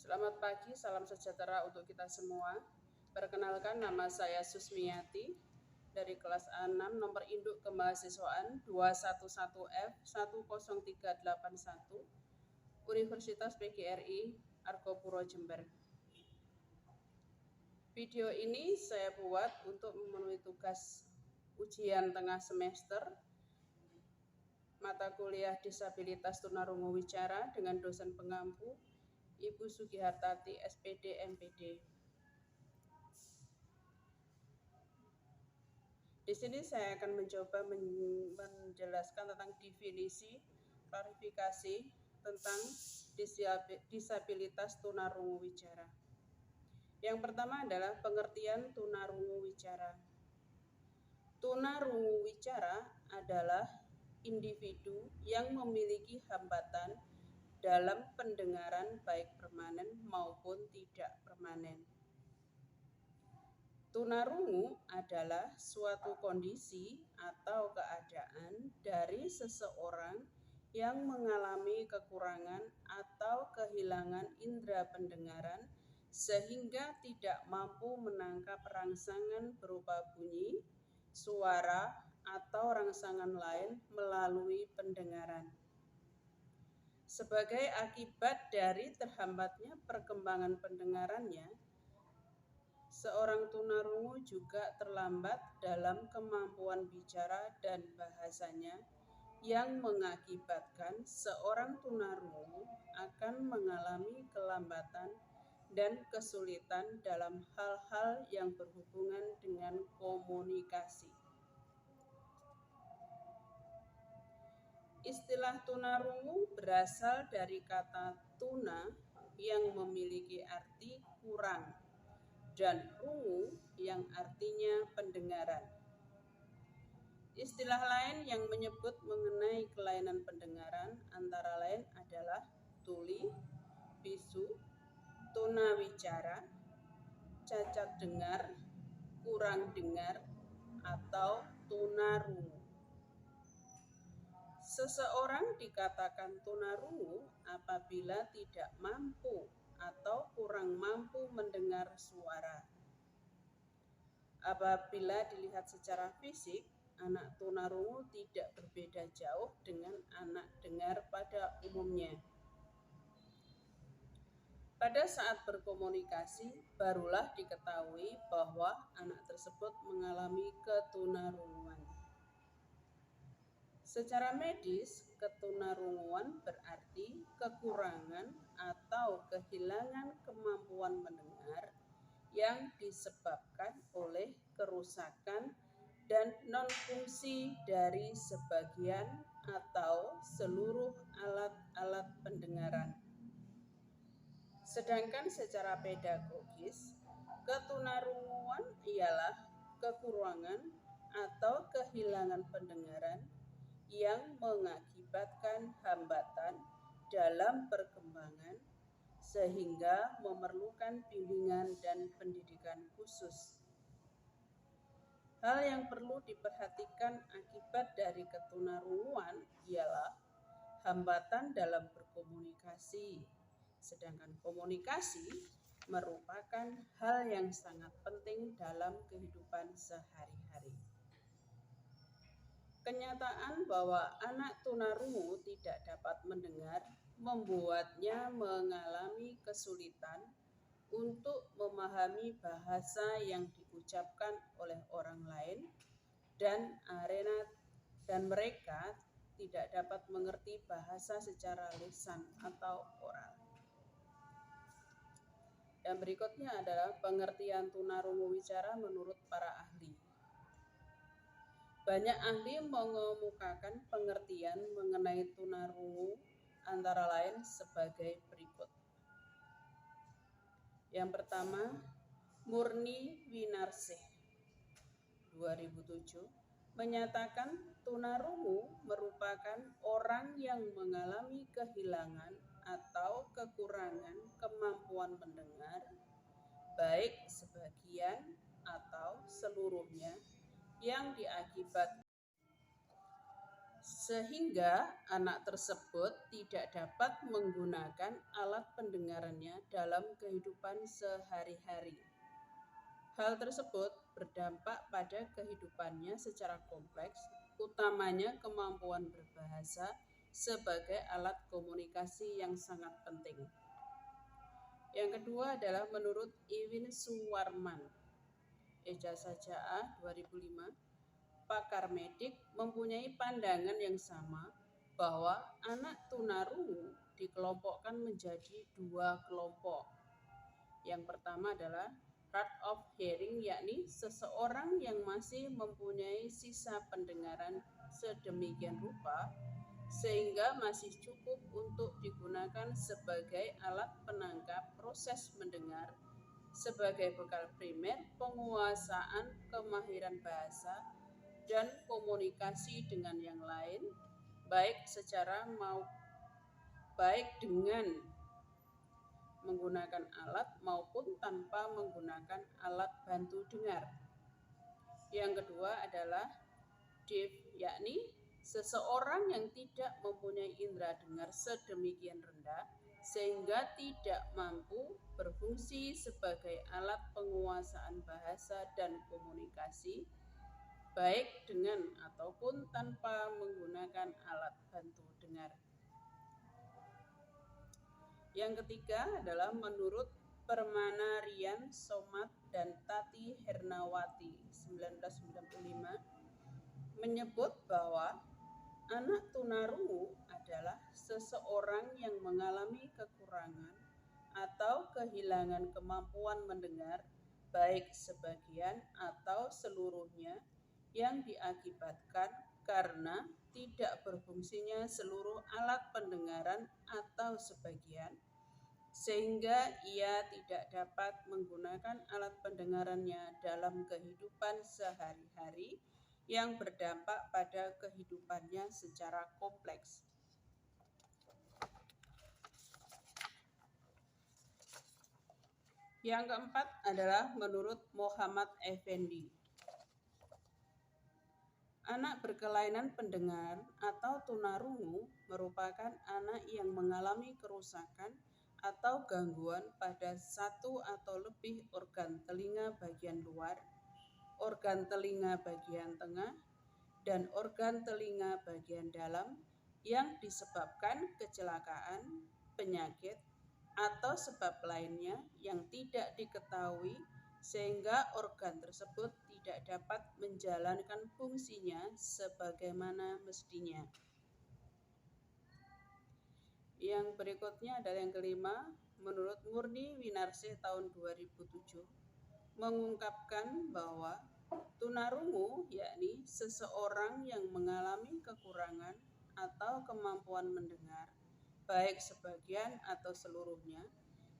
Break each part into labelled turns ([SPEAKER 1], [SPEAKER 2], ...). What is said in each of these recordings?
[SPEAKER 1] Selamat pagi, salam sejahtera untuk kita semua. Perkenalkan, nama saya Susmiati dari kelas A6 nomor induk kemahasiswaan 211F10381 Universitas PGRI Argopuro Jember. Video ini saya buat untuk memenuhi tugas ujian tengah semester mata kuliah disabilitas tunarungu wicara dengan dosen pengampu Ibu Sugihartati SPD MPD. Di sini saya akan mencoba menjelaskan tentang definisi, klarifikasi tentang disabilitas tunarungu wicara. Yang pertama adalah pengertian tunarungu wicara. Tunarungu wicara adalah individu yang memiliki hambatan dalam pendengaran baik permanen maupun tidak permanen. Tunarungu adalah suatu kondisi atau keadaan dari seseorang yang mengalami kekurangan atau kehilangan indera pendengaran sehingga tidak mampu menangkap rangsangan berupa bunyi, suara, atau rangsangan lain melalui pendengaran. Sebagai akibat dari terhambatnya perkembangan pendengarannya, seorang tunarungu juga terlambat dalam kemampuan bicara dan bahasanya yang mengakibatkan seorang tunarungu akan mengalami kelambatan dan kesulitan dalam hal-hal yang berhubungan dengan komunikasi. Istilah tunarungu berasal dari kata tuna yang memiliki arti kurang dan rungu yang artinya pendengaran. Istilah lain yang menyebut mengenai kelainan pendengaran antara lain adalah tuli, bisu, tunawicara, cacat dengar, kurang dengar, atau tunarungu. Seseorang dikatakan tunarungu apabila tidak mampu atau kurang mampu mendengar suara. Apabila dilihat secara fisik, anak tunarungu tidak berbeda jauh dengan anak dengar pada umumnya. Pada saat berkomunikasi, barulah diketahui bahwa anak tersebut mengalami ketunarunguan. Secara medis, ketunarunguan berarti kekurangan atau kehilangan kemampuan mendengar yang disebabkan oleh kerusakan dan non-fungsi dari sebagian atau seluruh alat-alat pendengaran. Sedangkan secara pedagogis, ketunarunguan ialah kekurangan atau kehilangan pendengaran yang mengakibatkan hambatan dalam perkembangan sehingga memerlukan bimbingan dan pendidikan khusus. Hal yang perlu diperhatikan akibat dari ketunarunguan ialah hambatan dalam berkomunikasi, sedangkan komunikasi merupakan hal yang sangat penting dalam kehidupan sehari-hari. Kenyataan bahwa anak tunarungu tidak dapat mendengar membuatnya mengalami kesulitan untuk memahami bahasa yang diucapkan oleh orang lain dan mereka tidak dapat mengerti bahasa secara lisan atau oral. Dan berikutnya adalah pengertian tunarungu wicara menurut para ahli. Banyak ahli mengemukakan pengertian mengenai tunarungu antara lain sebagai berikut. Yang pertama, Murni Winarsih 2007 menyatakan tunarungu merupakan orang yang mengalami kehilangan atau kekurangan kemampuan mendengar, baik sebagian atau seluruhnya, yang diakibatkan sehingga anak tersebut tidak dapat menggunakan alat pendengarannya dalam kehidupan sehari-hari. Hal tersebut berdampak pada kehidupannya secara kompleks, utamanya kemampuan berbahasa sebagai alat komunikasi yang sangat penting. Yang kedua adalah menurut Iwin Suwarman, Ijazah JA 2005, pakar medik mempunyai pandangan yang sama bahwa anak tunarungu dikelompokkan menjadi dua kelompok. Yang pertama adalah hard of hearing, yakni seseorang yang masih mempunyai sisa pendengaran sedemikian rupa sehingga masih cukup untuk digunakan sebagai alat penangkap proses mendengar sebagai bekal primer penguasaan kemahiran bahasa dan komunikasi dengan yang lain, baik dengan menggunakan alat maupun tanpa menggunakan alat bantu dengar. Yang kedua adalah deaf, yakni seseorang yang tidak mempunyai indera dengar sedemikian rendah sehingga tidak mampu berfungsi sebagai alat penguasaan bahasa dan komunikasi, baik dengan ataupun tanpa menggunakan alat bantu dengar. Yang ketiga adalah menurut Permana Rian Somat dan Tati Hernawati 1995 menyebut bahwa anak tunarungu adalah seseorang yang mengalami kekurangan atau kehilangan kemampuan mendengar baik sebagian atau seluruhnya yang diakibatkan karena tidak berfungsinya seluruh alat pendengaran atau sebagian, sehingga ia tidak dapat menggunakan alat pendengarannya dalam kehidupan sehari-hari yang berdampak pada kehidupannya secara kompleks. Yang keempat adalah menurut Muhammad Effendi. Anak berkelainan pendengar atau tunarungu merupakan anak yang mengalami kerusakan atau gangguan pada satu atau lebih organ telinga bagian luar, organ telinga bagian tengah, dan organ telinga bagian dalam yang disebabkan kecelakaan, penyakit, atau sebab lainnya yang tidak diketahui sehingga organ tersebut tidak dapat menjalankan fungsinya sebagaimana mestinya. Yang berikutnya adalah yang kelima, menurut Murni Winarsih tahun 2007 mengungkapkan bahwa tunarungu yakni seseorang yang mengalami kekurangan atau kemampuan mendengar baik sebagian atau seluruhnya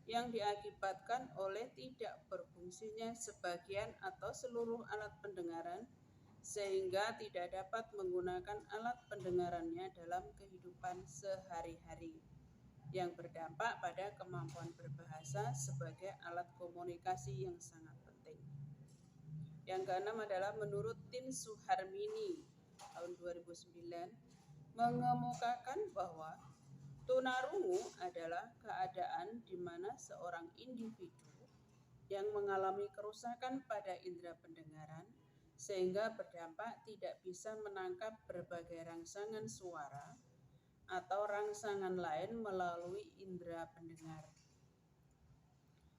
[SPEAKER 1] yang diakibatkan oleh tidak berfungsinya sebagian atau seluruh alat pendengaran sehingga tidak dapat menggunakan alat pendengarannya dalam kehidupan sehari-hari yang berdampak pada kemampuan berbahasa sebagai alat komunikasi yang sangat penting. Yang keenam adalah menurut Tin Suharmini tahun 2009 mengemukakan bahwa tunarungu adalah keadaan di mana seorang individu yang mengalami kerusakan pada indera pendengaran sehingga berdampak tidak bisa menangkap berbagai rangsangan suara atau rangsangan lain melalui indera pendengar.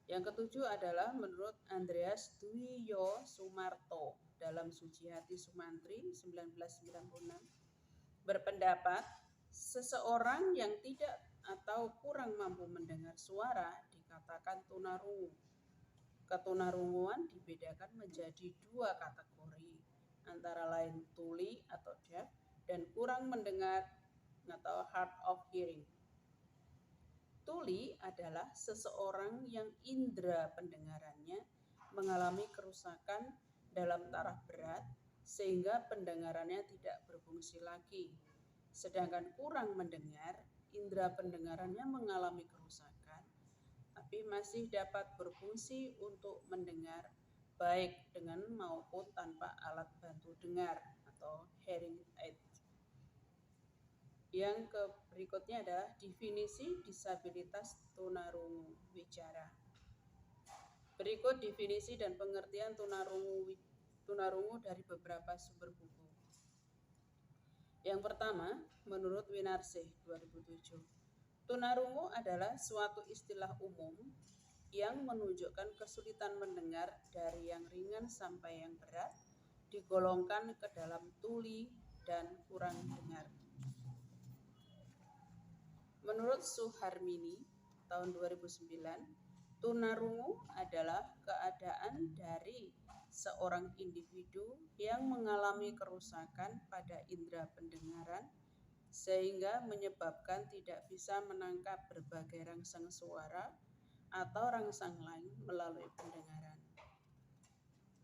[SPEAKER 1] Yang ketujuh adalah menurut Andreas Dwiyo Sumarto dalam Suci Hati Sumantri 1996 berpendapat seseorang yang tidak atau kurang mampu mendengar suara dikatakan tunarungu. Ketunarunguan dibedakan menjadi dua kategori, antara lain tuli atau deaf dan kurang mendengar atau hard of hearing. Tuli adalah seseorang yang indera pendengarannya mengalami kerusakan dalam taraf berat sehingga pendengarannya tidak berfungsi lagi. Sedangkan kurang mendengar, indera pendengarannya mengalami kerusakan, tapi masih dapat berfungsi untuk mendengar baik dengan maupun tanpa alat bantu dengar atau hearing aid. Yang berikutnya adalah definisi disabilitas tunarungu wicara. Berikut definisi dan pengertian tunarungu dari beberapa sumber buku. Yang pertama, menurut Winarsih 2007, tunarungu adalah suatu istilah umum yang menunjukkan kesulitan mendengar dari yang ringan sampai yang berat, digolongkan ke dalam tuli dan kurang dengar. Menurut Suharmini tahun 2009, tunarungu adalah keadaan dari seorang individu yang mengalami kerusakan pada indera pendengaran sehingga menyebabkan tidak bisa menangkap berbagai rangsang suara atau rangsang lain melalui pendengaran.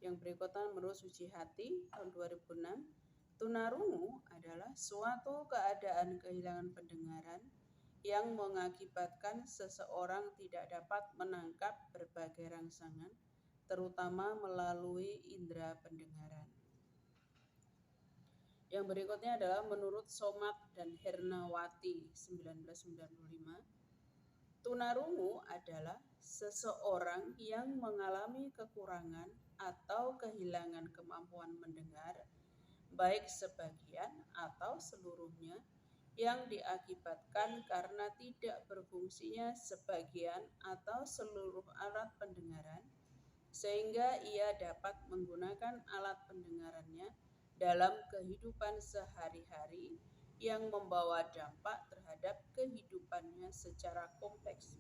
[SPEAKER 1] Yang berikutnya menurut Sucihati tahun 2006, tunarungu adalah suatu keadaan kehilangan pendengaran yang mengakibatkan seseorang tidak dapat menangkap berbagai rangsangan, terutama melalui indera pendengaran. Yang berikutnya adalah menurut Somat dan Hernawati 1995, tunarungu adalah seseorang yang mengalami kekurangan atau kehilangan kemampuan mendengar, baik sebagian atau seluruhnya, yang diakibatkan karena tidak berfungsinya sebagian atau seluruh alat pendengaran, sehingga ia dapat menggunakan alat pendengarannya dalam kehidupan sehari-hari yang membawa dampak terhadap kehidupannya secara kompleks.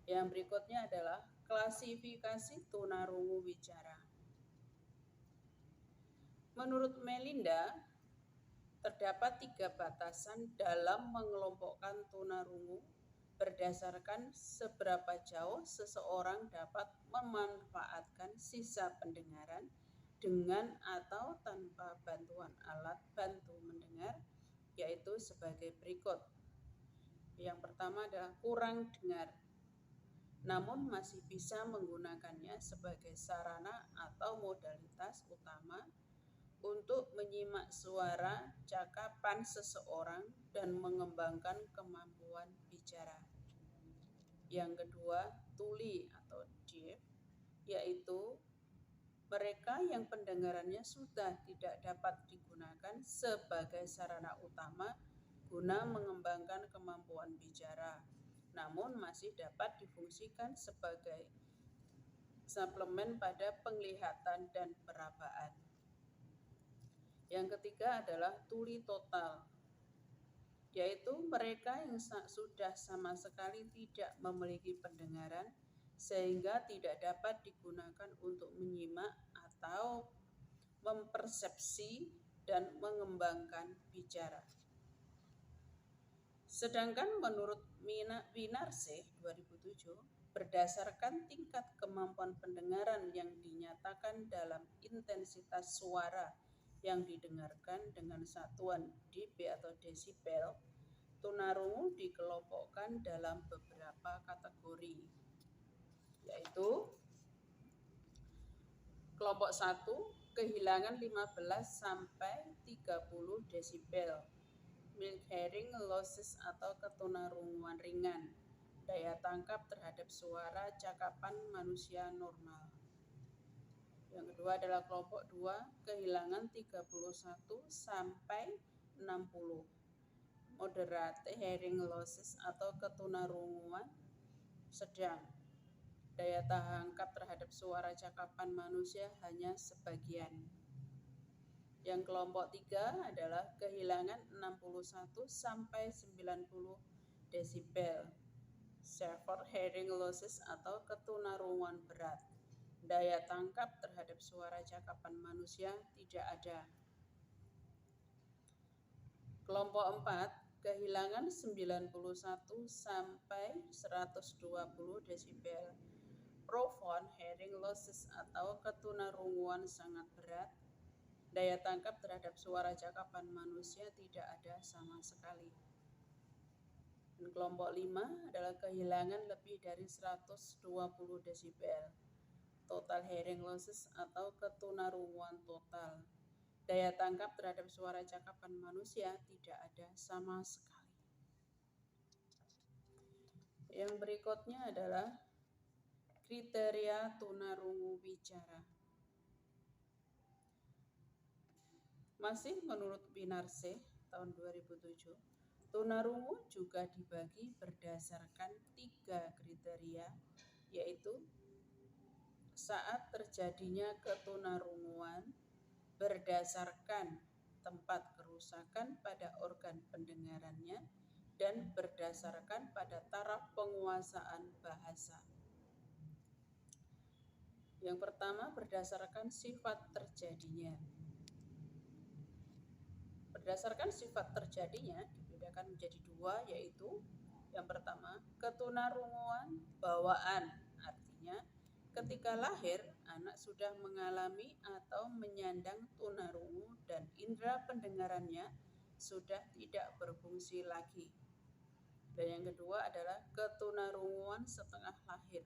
[SPEAKER 1] Yang berikutnya adalah klasifikasi tunarungu wicara. Menurut Melinda, terdapat 3 batasan dalam mengelompokkan tunarungu berdasarkan seberapa jauh seseorang dapat memanfaatkan sisa pendengaran dengan atau tanpa bantuan alat bantu mendengar, yaitu sebagai berikut. Yang pertama adalah kurang dengar, namun masih bisa menggunakannya sebagai sarana atau modalitas utama untuk menyimak suara cakapan seseorang dan mengembangkan kemampuan bicara. Yang kedua, tuli atau deaf, yaitu mereka yang pendengarannya sudah tidak dapat digunakan sebagai sarana utama guna mengembangkan kemampuan bicara, namun masih dapat difungsikan sebagai suplemen pada penglihatan dan perabaan. Yang ketiga adalah tuli total, yaitu mereka yang sudah sama sekali tidak memiliki pendengaran sehingga tidak dapat digunakan untuk menyimak atau mempersepsi dan mengembangkan bicara. Sedangkan menurut Winarsih 2007, berdasarkan tingkat kemampuan pendengaran yang dinyatakan dalam intensitas suara yang didengarkan dengan satuan dB atau desibel, tunarungu dikelompokkan dalam beberapa kategori, yaitu kelompok 1, kehilangan 15 sampai 30 desibel, mild hearing losses atau ketunarunguan ringan, daya tangkap terhadap suara cakapan manusia normal. Yang kedua adalah kelompok 2, kehilangan 31 sampai 60, moderate hearing losses atau ketunarunguan sedang, daya tangkap terhadap suara cakapan manusia hanya sebagian. Yang kelompok 3 adalah kehilangan 61 sampai 90 desibel, severe hearing losses atau ketunarunguan berat, daya tangkap terhadap suara cakapan manusia tidak ada. Kelompok 4, kehilangan 91 sampai 120 desibel, profound hearing losses atau ketunarunguan sangat berat, daya tangkap terhadap suara cakapan manusia tidak ada sama sekali. Dan kelompok 5 adalah kehilangan lebih dari 120 desibel, total hearing losses atau ketunarunguan total, Daya tangkap terhadap suara cakapan manusia tidak ada sama sekali. Yang berikutnya adalah kriteria tunarungu bicara. Masih menurut Pinarse tahun 2007, tunarungu juga dibagi berdasarkan 3 kriteria, yaitu saat terjadinya ketunarunguan berdasarkan tempat kerusakan pada organ pendengarannya dan berdasarkan pada taraf penguasaan bahasa. Yang pertama, berdasarkan sifat terjadinya. Berdasarkan sifat terjadinya dibedakan menjadi 2, yaitu yang pertama, ketunarunguan bawaan. Artinya, ketika lahir, anak sudah mengalami atau menyandang tunarungu dan indera pendengarannya sudah tidak berfungsi lagi. Dan yang kedua adalah ketunarunguan setengah lahir.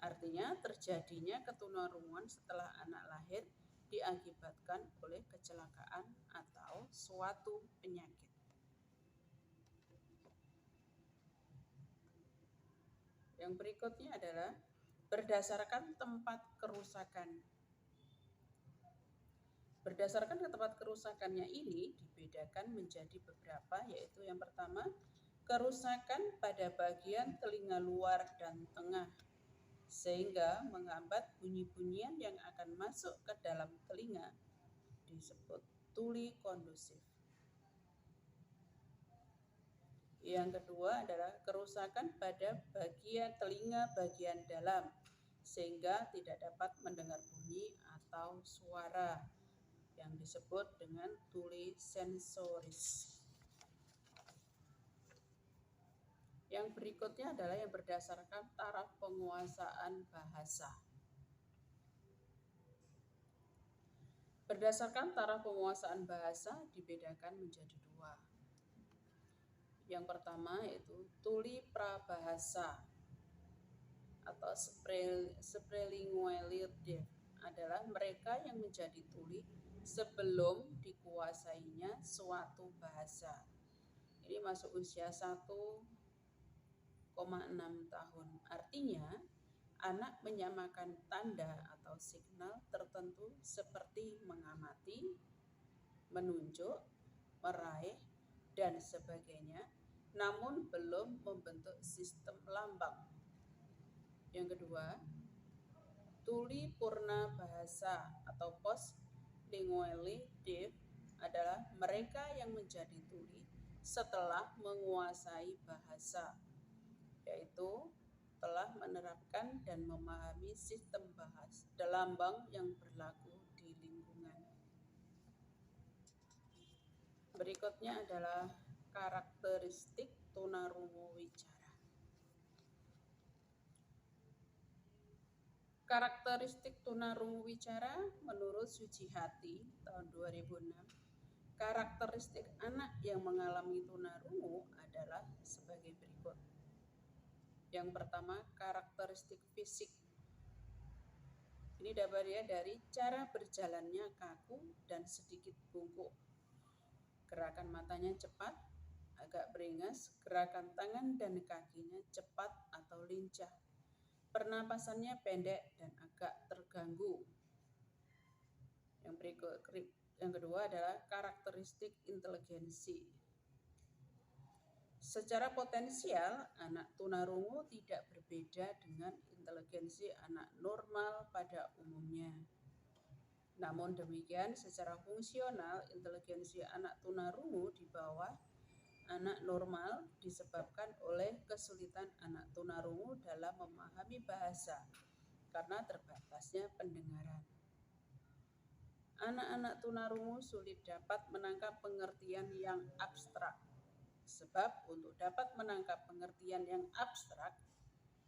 [SPEAKER 1] Artinya, terjadinya ketunarunguan setelah anak lahir diakibatkan oleh kecelakaan atau suatu penyakit. Yang berikutnya adalah berdasarkan tempat kerusakan. Berdasarkan tempat kerusakannya ini dibedakan menjadi beberapa, yaitu yang pertama, kerusakan pada bagian telinga luar dan tengah, sehingga menghambat bunyi-bunyian yang akan masuk ke dalam telinga, disebut tuli kondusif. Yang kedua adalah kerusakan pada bagian telinga bagian dalam, sehingga tidak dapat mendengar bunyi atau suara, yang disebut dengan tuli sensoris. Yang berikutnya adalah yang berdasarkan taraf penguasaan bahasa. Berdasarkan taraf penguasaan bahasa dibedakan menjadi 2. Yang pertama yaitu tuli prabahasa atau sprelingually adalah mereka yang menjadi tuli sebelum dikuasainya suatu bahasa. Ini masuk usia 1,6 tahun. Artinya, anak menyamakan tanda atau signal tertentu seperti mengamati, menunjuk, meraih, dan sebagainya, namun belum membentuk sistem lambang. Yang kedua, tuli purna bahasa atau postlingually deaf adalah mereka yang menjadi tuli setelah menguasai bahasa, yaitu telah menerapkan dan memahami sistem bahasa lambang yang berlaku di lingkungan. Berikutnya adalah karakteristik tunarungu wicara. Karakteristik tunarungu wicara menurut Suci Hati tahun 2006, karakteristik anak yang mengalami tunarungu adalah sebagai berikut. Yang pertama, karakteristik fisik. Ini dapat dilihat dari cara berjalannya kaku dan sedikit bungkuk. Gerakan matanya cepat, agak beringas, gerakan tangan dan kakinya cepat atau lincah. Pernapasannya pendek dan agak terganggu. Yang kedua adalah karakteristik inteligensi. Secara potensial, anak tunarungu tidak berbeda dengan inteligensi anak normal pada umumnya. Namun demikian, secara fungsional, inteligensi anak tunarungu di bawah anak normal disebabkan oleh kesulitan anak tunarungu dalam memahami bahasa karena terbatasnya pendengaran. Anak-anak tunarungu sulit dapat menangkap pengertian yang abstrak. Sebab untuk dapat menangkap pengertian yang abstrak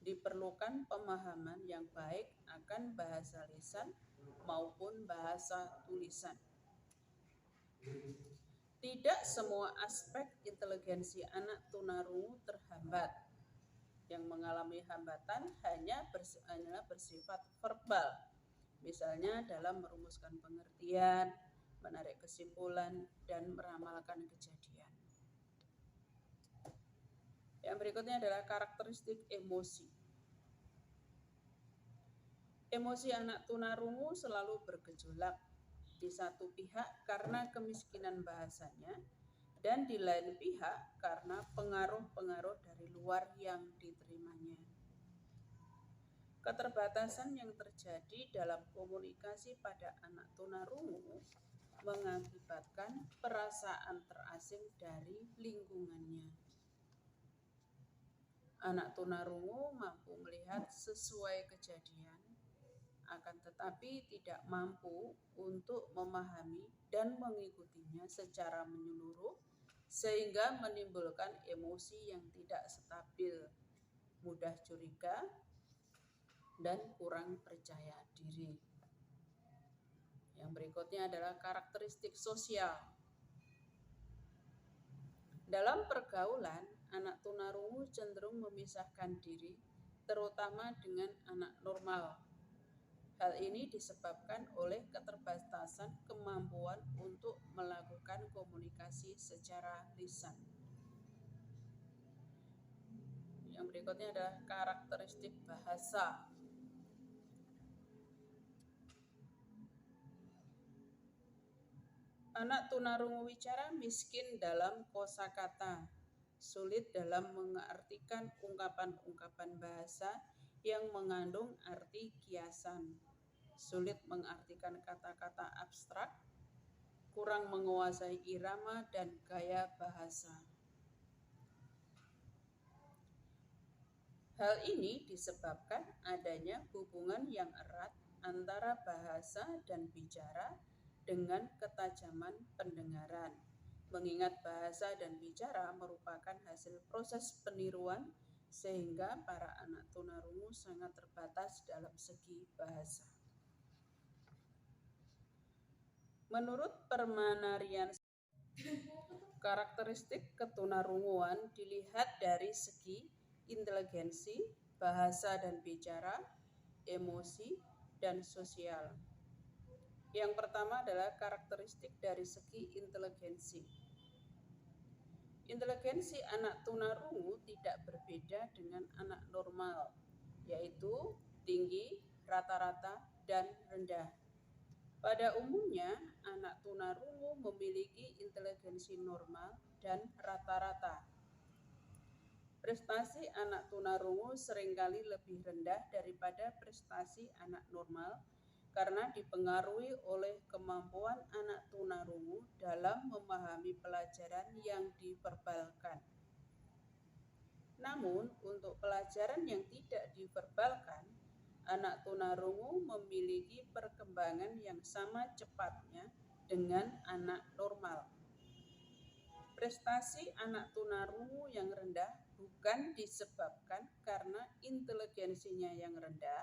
[SPEAKER 1] diperlukan pemahaman yang baik akan bahasa lisan maupun bahasa tulisan. Tidak semua aspek inteligensi anak tunarungu terhambat. Yang mengalami hambatan hanya bersifat verbal, misalnya dalam merumuskan pengertian, menarik kesimpulan, dan meramalkan kejadian. Yang berikutnya adalah karakteristik emosi. Emosi anak tunarungu selalu bergejolak di satu pihak karena kemiskinan bahasanya, dan di lain pihak karena pengaruh-pengaruh dari luar yang diterimanya. Keterbatasan yang terjadi dalam komunikasi pada anak tunarungu mengakibatkan perasaan terasing dari lingkungannya. Anak tunarungu mampu melihat sesuai kejadian, akan tetapi tidak mampu untuk memahami dan mengikutinya secara menyeluruh, sehingga menimbulkan emosi yang tidak stabil, mudah curiga, dan kurang percaya diri. Yang berikutnya adalah karakteristik sosial. Dalam pergaulan, anak tunarungu cenderung memisahkan diri, terutama dengan anak normal. Hal ini disebabkan oleh keterbatasan kemampuan untuk melakukan komunikasi secara lisan. Yang berikutnya adalah karakteristik bahasa. Anak tunarungu wicara miskin dalam kosakata, sulit dalam mengartikan ungkapan-ungkapan bahasa yang mengandung arti kiasan, sulit mengartikan kata-kata abstrak, kurang menguasai irama dan gaya bahasa. Hal ini disebabkan adanya hubungan yang erat antara bahasa dan bicara dengan ketajaman pendengaran, mengingat bahasa dan bicara merupakan hasil proses peniruan, sehingga para anak tunarungu sangat terbatas dalam segi bahasa. Menurut Permanarian, karakteristik ketunarunguan dilihat dari segi inteligensi, bahasa dan bicara, emosi, dan sosial. Yang pertama adalah karakteristik dari segi inteligensi. Inteligensi anak tunarungu tidak berbeda dengan anak normal, yaitu tinggi, rata-rata, dan rendah. Pada umumnya, anak tunarungu memiliki inteligensi normal dan rata-rata. Prestasi anak tunarungu seringkali lebih rendah daripada prestasi anak normal, karena dipengaruhi oleh kemampuan anak tunarungu dalam memahami pelajaran yang diverbalkan. Namun, untuk pelajaran yang tidak diverbalkan, anak tunarungu memiliki perkembangan yang sama cepatnya dengan anak normal. Prestasi anak tunarungu yang rendah bukan disebabkan karena inteligensinya yang rendah,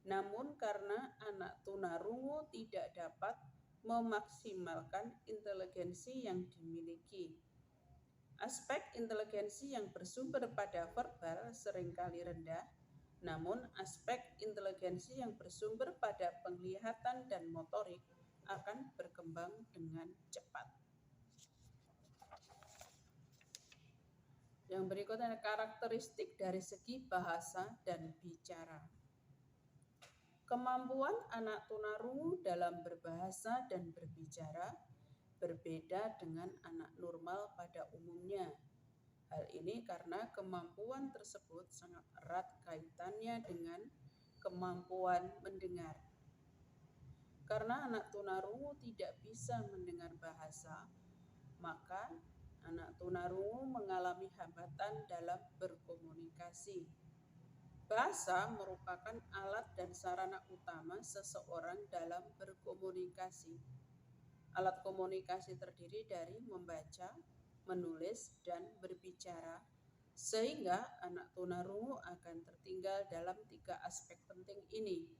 [SPEAKER 1] namun karena anak tunarungu tidak dapat memaksimalkan inteligensi yang dimiliki. Aspek inteligensi yang bersumber pada verbal seringkali rendah, namun aspek inteligensi yang bersumber pada penglihatan dan motorik akan berkembang dengan cepat. Yang berikutnya karakteristik dari segi bahasa dan bicara. Kemampuan anak tunarungu dalam berbahasa dan berbicara berbeda dengan anak normal pada umumnya. Hal ini karena kemampuan tersebut sangat erat kaitannya dengan kemampuan mendengar. Karena anak tunarungu tidak bisa mendengar bahasa, maka anak tunarungu mengalami hambatan dalam berkomunikasi. Bahasa merupakan alat dan sarana utama seseorang dalam berkomunikasi. Alat komunikasi terdiri dari membaca, menulis, dan berbicara, sehingga anak tunarungu akan tertinggal dalam 3 aspek penting ini.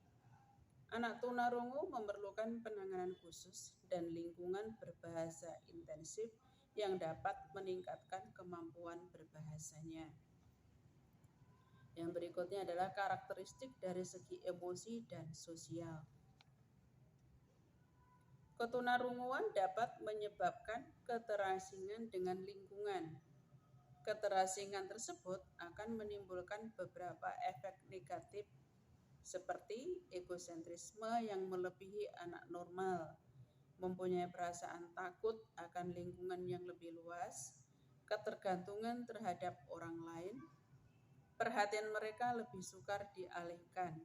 [SPEAKER 1] Anak tunarungu memerlukan penanganan khusus dan lingkungan berbahasa intensif yang dapat meningkatkan kemampuan berbahasanya. Yang berikutnya adalah karakteristik dari segi emosi dan sosial. Ketunarunguan dapat menyebabkan keterasingan dengan lingkungan. Keterasingan tersebut akan menimbulkan beberapa efek negatif seperti egosentrisme yang melebihi anak normal, mempunyai perasaan takut akan lingkungan yang lebih luas, ketergantungan terhadap orang lain, perhatian mereka lebih sukar dialihkan,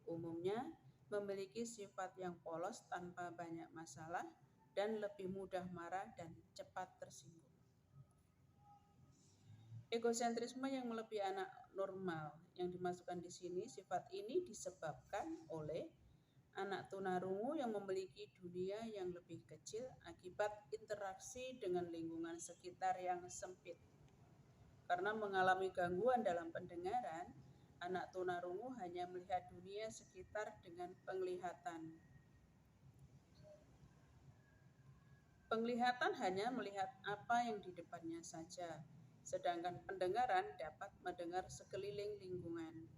[SPEAKER 1] umumnya memiliki sifat yang polos tanpa banyak masalah dan lebih mudah marah dan cepat tersinggung. Egosentrisme yang melebihi anak normal yang dimasukkan di sini, sifat ini disebabkan oleh anak tunarungu yang memiliki dunia yang lebih kecil akibat interaksi dengan lingkungan sekitar yang sempit. Karena mengalami gangguan dalam pendengaran, anak tunarungu hanya melihat dunia sekitar dengan penglihatan. Penglihatan hanya melihat apa yang di depannya saja, sedangkan pendengaran dapat mendengar sekeliling lingkungan.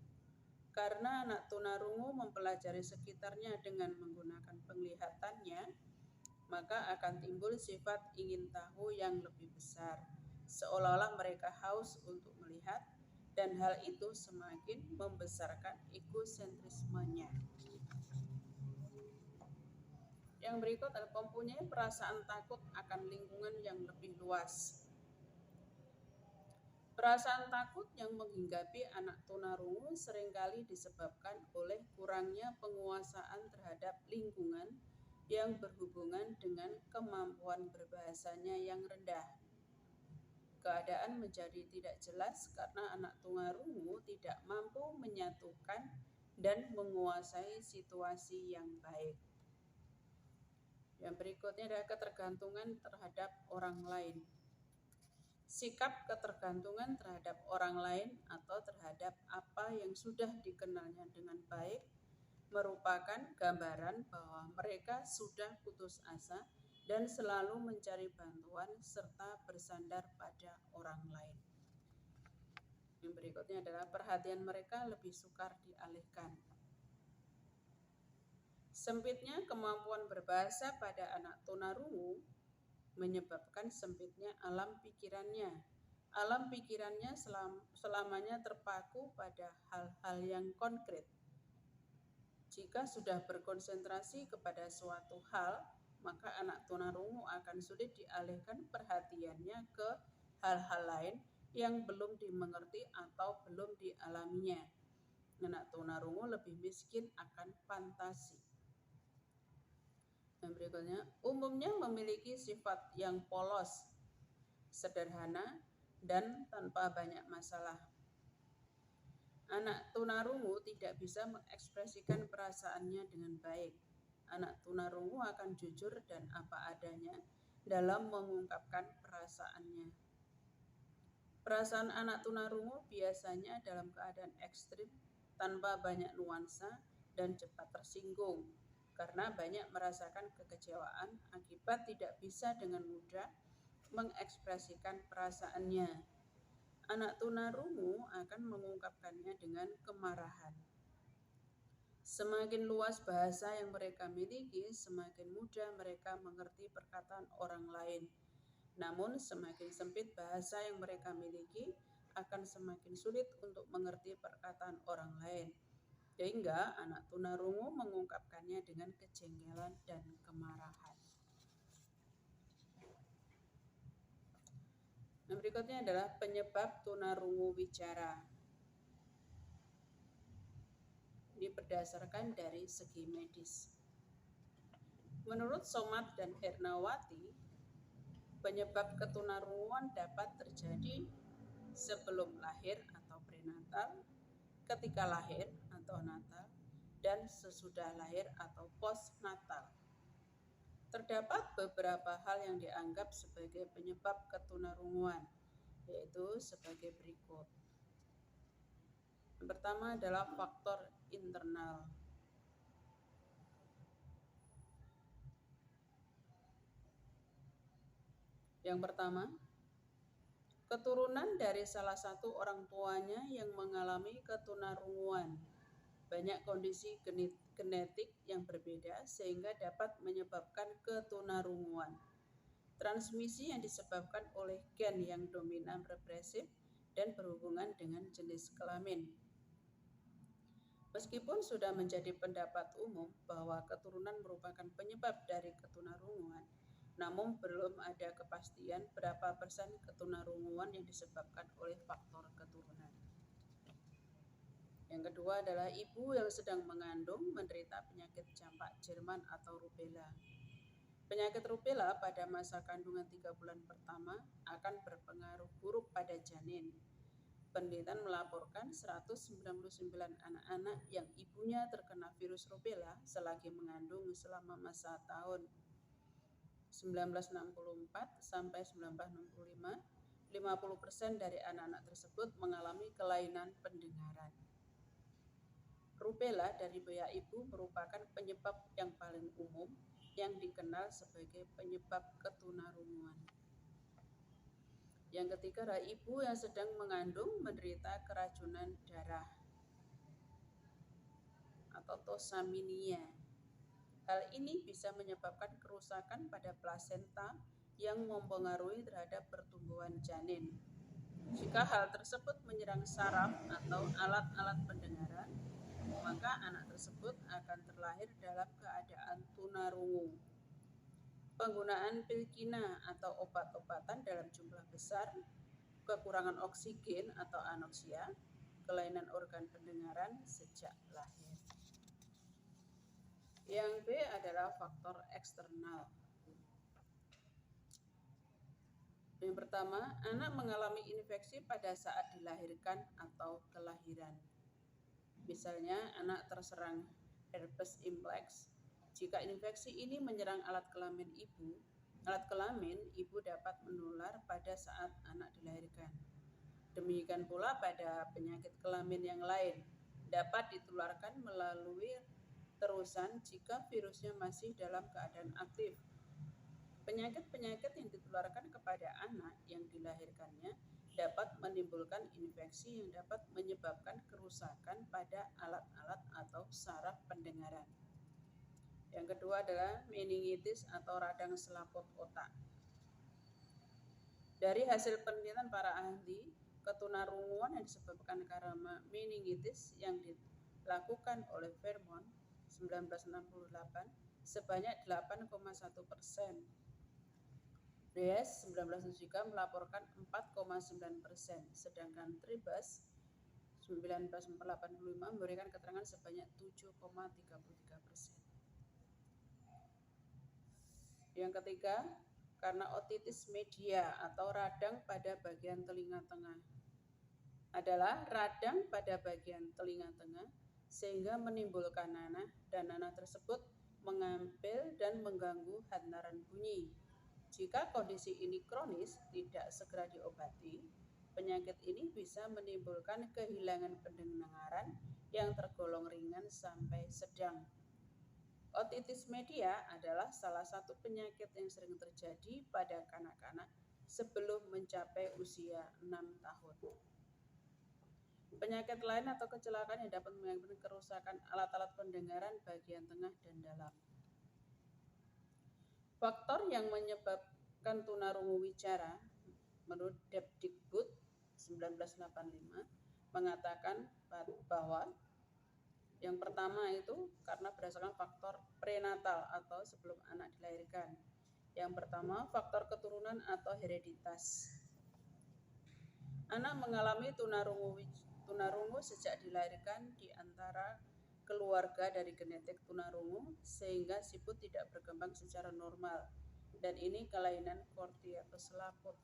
[SPEAKER 1] Karena anak tunarungu mempelajari sekitarnya dengan menggunakan penglihatannya, maka akan timbul sifat ingin tahu yang lebih besar, seolah-olah mereka haus untuk melihat, dan hal itu semakin membesarkan egosentrismenya. Yang berikut adalah mempunyai perasaan takut akan lingkungan yang lebih luas. Perasaan takut yang menghinggapi anak tunarungu seringkali disebabkan oleh kurangnya penguasaan terhadap lingkungan yang berhubungan dengan kemampuan berbahasanya yang rendah. Keadaan menjadi tidak jelas karena anak tunarungu tidak mampu menyatukan dan menguasai situasi yang baik. Yang berikutnya adalah ketergantungan terhadap orang lain. Sikap ketergantungan terhadap orang lain atau terhadap apa yang sudah dikenalnya dengan baik merupakan gambaran bahwa mereka sudah putus asa dan selalu mencari bantuan serta bersandar pada orang lain. Yang berikutnya adalah perhatian mereka lebih sukar dialihkan. Sempitnya kemampuan berbahasa pada anak tunarungu menyebabkan sempitnya alam pikirannya. Alam pikirannya selamanya terpaku pada hal-hal yang konkret. Jika sudah berkonsentrasi kepada suatu hal, maka anak tunarungu akan sulit dialihkan perhatiannya ke hal-hal lain yang belum dimengerti atau belum dialaminya. Anak tunarungu lebih miskin akan fantasi. Yang berikutnya, umumnya memiliki sifat yang polos, sederhana, dan tanpa banyak masalah. Anak tunarungu tidak bisa mengekspresikan perasaannya dengan baik. Anak tunarungu akan jujur dan apa adanya dalam mengungkapkan perasaannya. Perasaan anak tunarungu biasanya dalam keadaan ekstrim, tanpa banyak nuansa, dan cepat tersinggung, karena banyak merasakan kekecewaan akibat tidak bisa dengan mudah mengekspresikan perasaannya. Anak tunarungu akan mengungkapkannya dengan kemarahan. Semakin luas bahasa yang mereka miliki, semakin mudah mereka mengerti perkataan orang lain. Namun semakin sempit bahasa yang mereka miliki, akan semakin sulit untuk mengerti perkataan orang lain. Sehingga anak tunarungu mengungkapkannya dengan kejengkelan dan kemarahan. Yang berikutnya adalah penyebab tunarungu wicara. Ini berdasarkan dari segi medis. Menurut Somat dan Hernawati, penyebab ketunarunguan dapat terjadi sebelum lahir atau prenatal, ketika lahir atau natal, dan sesudah lahir atau postnatal. Terdapat beberapa hal yang dianggap sebagai penyebab ketunarunguan, yaitu sebagai berikut. Yang pertama adalah faktor internal. Yang pertama, keturunan dari salah satu orang tuanya yang mengalami ketunarunguan. Banyak kondisi genetik yang berbeda sehingga dapat menyebabkan ketunarunguan. Transmisi yang disebabkan oleh gen yang dominan represif dan berhubungan dengan jenis kelamin. Meskipun sudah menjadi pendapat umum bahwa keturunan merupakan penyebab dari ketunarunguan, namun belum ada kepastian berapa persen ketunarunguan yang disebabkan oleh faktor keturunan. Yang kedua adalah ibu yang sedang mengandung menderita penyakit campak Jerman atau rubella. Penyakit rubella pada masa kandungan 3 bulan pertama akan berpengaruh buruk pada janin. Penelitian melaporkan 199 anak-anak yang ibunya terkena virus rubella selagi mengandung selama masa tahun 1964 sampai 1965, 50% dari anak-anak tersebut mengalami kelainan pendengaran. Rubella dari bayi ibu merupakan penyebab yang paling umum yang dikenal sebagai penyebab ketunarunguan. Yang ketiga adalah ibu yang sedang mengandung menderita keracunan darah atau tosaminia. Hal ini bisa menyebabkan kerusakan pada plasenta yang mempengaruhi terhadap pertumbuhan janin. Jika hal tersebut menyerang saraf atau alat-alat pendengaran, maka anak tersebut akan terlahir dalam keadaan tunarungu. Penggunaan pil kina atau obat-obatan dalam jumlah besar, kekurangan oksigen atau anoksia, kelainan organ pendengaran sejak lahir. Yang B adalah faktor eksternal. Yang pertama, anak mengalami infeksi pada saat dilahirkan atau kelahiran. Misalnya, anak terserang herpes simplex. Jika infeksi ini menyerang alat kelamin ibu dapat menular pada saat anak dilahirkan. Demikian pula pada penyakit kelamin yang lain, dapat ditularkan melalui terusan jika virusnya masih dalam keadaan aktif. Penyakit-penyakit yang ditularkan kepada anak yang dilahirkannya dapat menimbulkan infeksi yang dapat menyebabkan kerusakan pada alat-alat atau saraf pendengaran. Yang kedua adalah meningitis atau radang selaput otak. Dari hasil penelitian para ahli, ketunarunguan yang disebabkan karena meningitis yang dilakukan oleh Vermont 1968 sebanyak 8,1%. Reyes 1973 melaporkan 4,9%, sedangkan Tribas 1985 memberikan keterangan sebanyak 7,33%. Yang ketiga, karena otitis media atau radang pada bagian telinga tengah. Adalah radang pada bagian telinga tengah sehingga menimbulkan nanah dan nanah tersebut mengambil dan mengganggu hantaran bunyi. Jika kondisi ini kronis, tidak segera diobati, penyakit ini bisa menimbulkan kehilangan pendengaran yang tergolong ringan sampai sedang. Otitis media adalah salah satu penyakit yang sering terjadi pada kanak-kanak sebelum mencapai usia 6 tahun. Penyakit lain atau kecelakaan yang dapat mengakibatkan kerusakan alat-alat pendengaran bagian tengah dan dalam. Faktor yang menyebabkan tunarungu wicara menurut Depdikbud 1985 mengatakan bahwa yang pertama itu karena berdasarkan faktor prenatal atau sebelum anak dilahirkan. Yang pertama, faktor keturunan atau hereditas. Anak mengalami tunarungu sejak dilahirkan di antara keluarga dari genetik tunarungu sehingga siput tidak berkembang secara normal, dan ini kelainan korti atau selaput.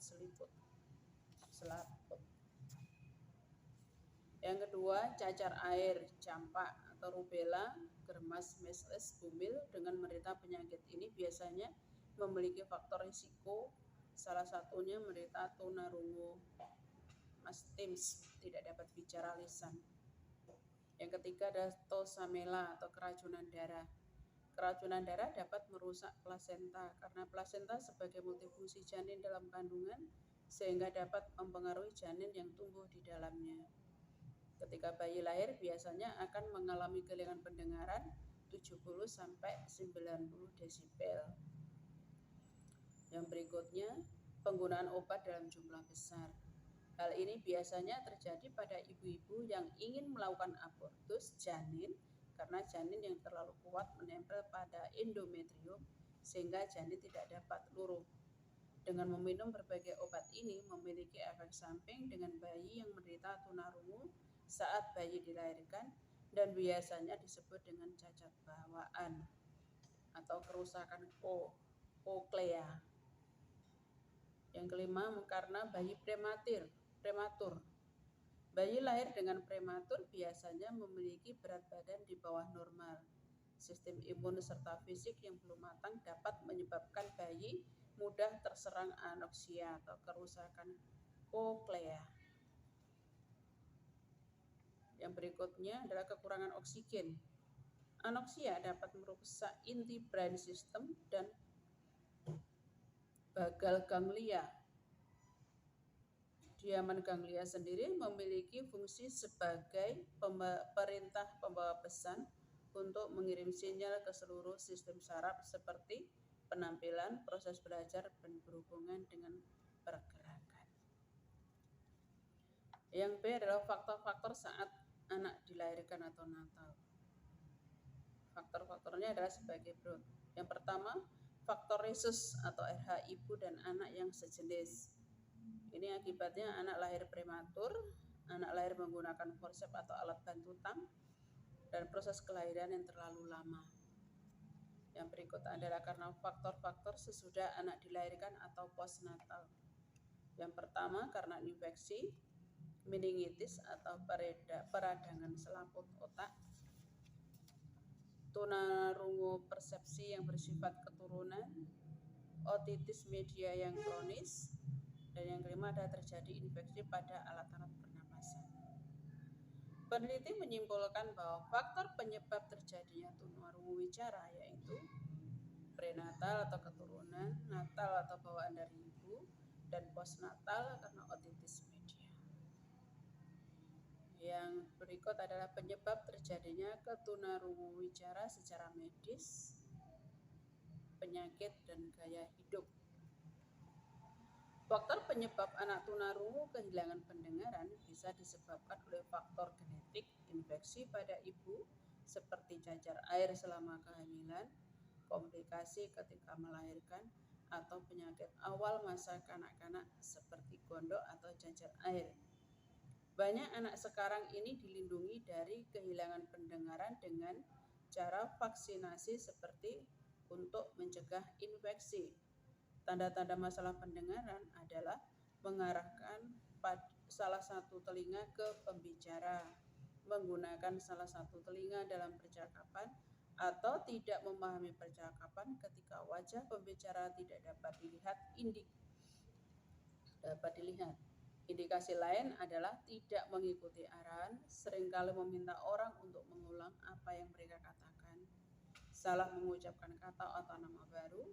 [SPEAKER 1] Yang kedua, cacar air, campak atau rubella, germas, measles, bumil dengan menderita penyakit ini biasanya memiliki faktor risiko, salah satunya menderita tunarungu mastitis, tidak dapat bicara lisan. Yang ketiga adalah tosamela atau keracunan darah. Keracunan darah dapat merusak plasenta karena plasenta sebagai multifungsi janin dalam kandungan sehingga dapat mempengaruhi janin yang tumbuh di dalamnya. Ketika bayi lahir biasanya akan mengalami kehilangan pendengaran 70 sampai 90 desibel. Yang berikutnya, penggunaan obat dalam jumlah besar. Hal ini biasanya terjadi pada ibu-ibu yang ingin melakukan abortus janin karena janin yang terlalu kuat menempel pada endometrium sehingga janin tidak dapat luruh. Dengan meminum berbagai obat ini memiliki efek samping dengan bayi yang menderita tunarungu saat bayi dilahirkan dan biasanya disebut dengan cacat bawaan atau kerusakan koklea. Yang kelima, karena bayi prematur. Bayi lahir dengan prematur biasanya memiliki berat badan di bawah normal. Sistem imun serta fisik yang belum matang dapat menyebabkan bayi mudah terserang anoksia atau kerusakan koklea. Yang berikutnya adalah kekurangan oksigen. Anoksia dapat merusak inti brain system dan bagal ganglia. Diaman ganglia sendiri memiliki fungsi sebagai perintah pembawa pesan untuk mengirim sinyal ke seluruh sistem saraf seperti penampilan, proses belajar, dan berhubungan dengan pergerakan. Yang B adalah faktor-faktor saat anak dilahirkan atau natal. Faktor-faktornya adalah sebagai berikut. Yang pertama, faktor resus atau RH ibu dan anak yang sejenis. Ini akibatnya anak lahir prematur, anak lahir menggunakan forsep atau alat bantu tam, dan proses kelahiran yang terlalu lama. Yang berikut adalah karena faktor-faktor sesudah anak dilahirkan atau postnatal. Yang pertama karena infeksi, meningitis atau peradangan selaput otak, tunarungu persepsi yang bersifat keturunan, otitis media yang kronis, dan yang kelima adalah terjadi infeksi pada alat-alat pernapasan. Peneliti menyimpulkan bahwa faktor penyebab terjadinya tunarungu wicara yaitu prenatal atau keturunan, natal atau bawaan dari ibu, dan postnatal karena otitis media. Yang berikut adalah penyebab terjadinya ketunarungu wicara secara medis, penyakit, dan gaya hidup. Faktor penyebab anak tunarungu kehilangan pendengaran bisa disebabkan oleh faktor genetik, infeksi pada ibu seperti cacar air selama kehamilan, komplikasi ketika melahirkan, atau penyakit awal masa kanak-kanak seperti gondok atau cacar air. Banyak anak sekarang ini dilindungi dari kehilangan pendengaran dengan cara vaksinasi seperti untuk mencegah infeksi. Tanda-tanda masalah pendengaran adalah mengarahkan salah satu telinga ke pembicara, menggunakan salah satu telinga dalam percakapan, atau tidak memahami percakapan ketika wajah pembicara tidak dapat dilihat. Indikasi lain adalah tidak mengikuti arahan, seringkali meminta orang untuk mengulang apa yang mereka katakan, salah mengucapkan kata atau nama baru,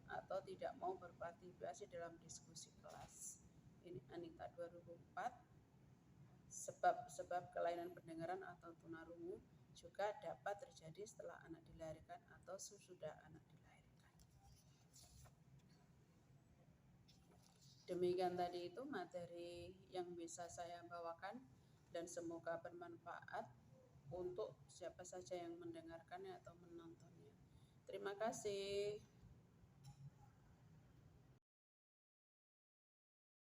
[SPEAKER 1] atau tidak mau berpartisipasi dalam diskusi kelas. Ini Anita 2004. Sebab kelainan pendengaran atau tunarungu juga dapat terjadi setelah anak dilahirkan atau sesudah anak dilahirkan. Demikian tadi itu materi yang bisa saya bawakan dan semoga bermanfaat untuk siapa saja yang mendengarkannya atau menontonnya. Terima kasih.